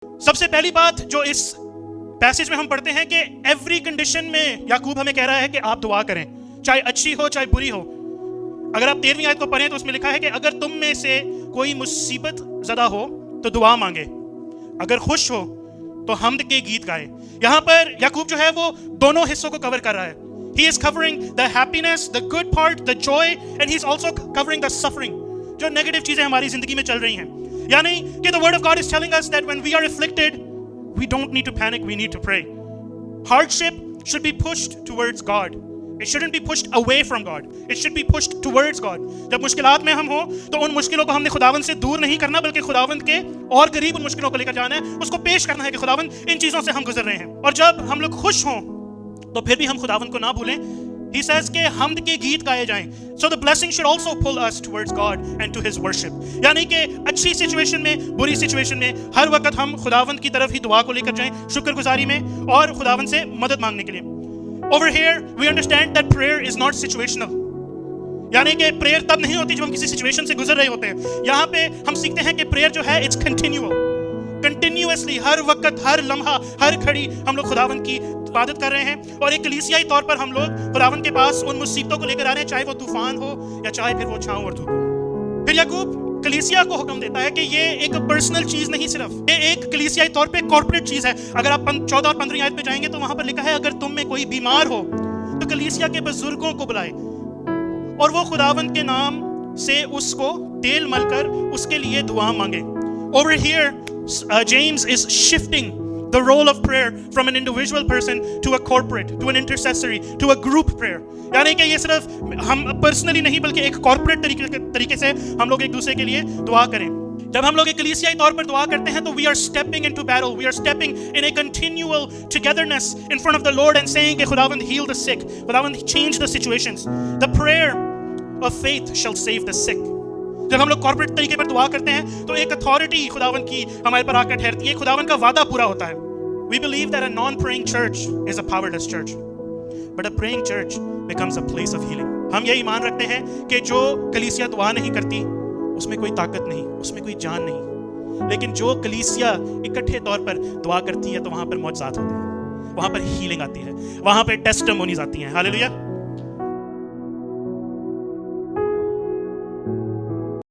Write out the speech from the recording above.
सबसे पहली बात जो इस पैसेज में हम पढ़ते हैं कि एवरी कंडीशन में याकूब हमें कह रहा है कि आप दुआ करें, चाहे अच्छी हो चाहे बुरी हो। अगर आप 13वीं आयत को पढ़ें तो उसमें लिखा है कि अगर तुम में से कोई मुसीबत ज़दा हो तो दुआ मांगे, अगर खुश हो तो हम्द के गीत गाए। यहाँ पर याकूब जो है वो दोनों हिस्सों को कवर कर रहा है। He is covering the happiness, the good part, the joy, and he's also covering the suffering, जो नेगेटिव चीजें हमारी जिंदगी में चल रही हैं। यानी कि the word of God is telling us that when we are afflicted, we don't need to panic, we need to pray. Hardship should be pushed towards God. It shouldn't be pushed away from God. It should be pushed towards God. जब मुश्किलात में हम हो तो उन मुश्किलों को हमने खुदावंद से दूर नहीं करना, बल्कि खुदावंद के और करीब उन मुश्किलों को लेकर जाना है, उसको पेश करना है कि खुदावंद इन चीजों से हम गुजर रहे हैं। और जब हम लोग खुश हों तो फिर भी हम खुदावंद को ना भूलें। He says कि हम्द के गीत गाए जाएं। So the blessing should also pull us towards God and to His worship. यानी कि अच्छी सिचुएशन में, बुरी सिचुएशन में, हर वक्त हम खुदावंद की तरफ ही दुआ को लेकर जाएं, शुक्रगुजारी में और खुदावंद से मदद मांगने के लिए। Over here we understand that prayer is not situational. यानी कि प्रेयर तब नहीं होती जब हम किसी सिचुएशन से गुजर रहे होते हैं। यहाँ पे हम सीखते हैं कि प्रेयर जो है it's continual. कंटिन्यूअसली, हर वक्त, हर लम्हा, हर घड़ी हम लोग खुदावंद की इबादत कर रहे हैं और एक कलीसियाई तौर पर हम लोग खुदावंद के पास उन मुसीबतों को लेकर आ रहे हैं, चाहे वो तूफान हो या चाहे फिर वो छांव और धूप हो। फिर याकूब कलीसिया को हुक्म देता है कि ये एक पर्सनल चीज नहीं, सिर्फ ये एक कलीसियाई तौर पे कॉर्पोरेट चीज है। अगर आप 14 और 15 आयत पे जाएंगे तो वहां पर लिखा है अगर तुम में कोई बीमार हो तो कलीसिया के बुजुर्गों को बुलाए और वो खुदावंद के नाम से उसको तेल मलकर उसके लिए दुआ मांगे। Over here James is shifting the role of prayer from an individual person to a corporate, to an intercessory, to a group prayer. यानी कि ये सिर्फ हम पर्सनली नहीं बल्कि एक कॉर्पोरेट तरीके से हम लोग एक दूसरे के लिए दुआ करें। जब हम लोग एक कलीसियाई तौर पर दुआ करते हैं तो we are stepping into battle, we are stepping in a continual togetherness in front of the Lord and saying कि खुदावंद heal the sick, खुदावंद change the situations. The prayer of faith shall save the sick. जब हम लोग corporate तरीके पर दुआ करते हैं तो एक अथॉरिटी खुदावंद की हमारे पर आकर ठहरती है, खुदावंद का वादा पूरा होता है। We believe that a non-praying church is a powerless church, but a praying church becomes a place of healing. हम ये ईमान रखते हैं कि जो कलीसिया दुआ नहीं करती उसमें कोई ताकत नहीं, उसमें कोई जान नहीं, लेकिन जो कलीसिया इकट्ठे तौर पर दुआ करती है तो वहां पर मौजज़ात होते हैं, वहां पर हीलिंग आती है, वहां पर टेस्टिमोनीज आती हैं। हालेलुया।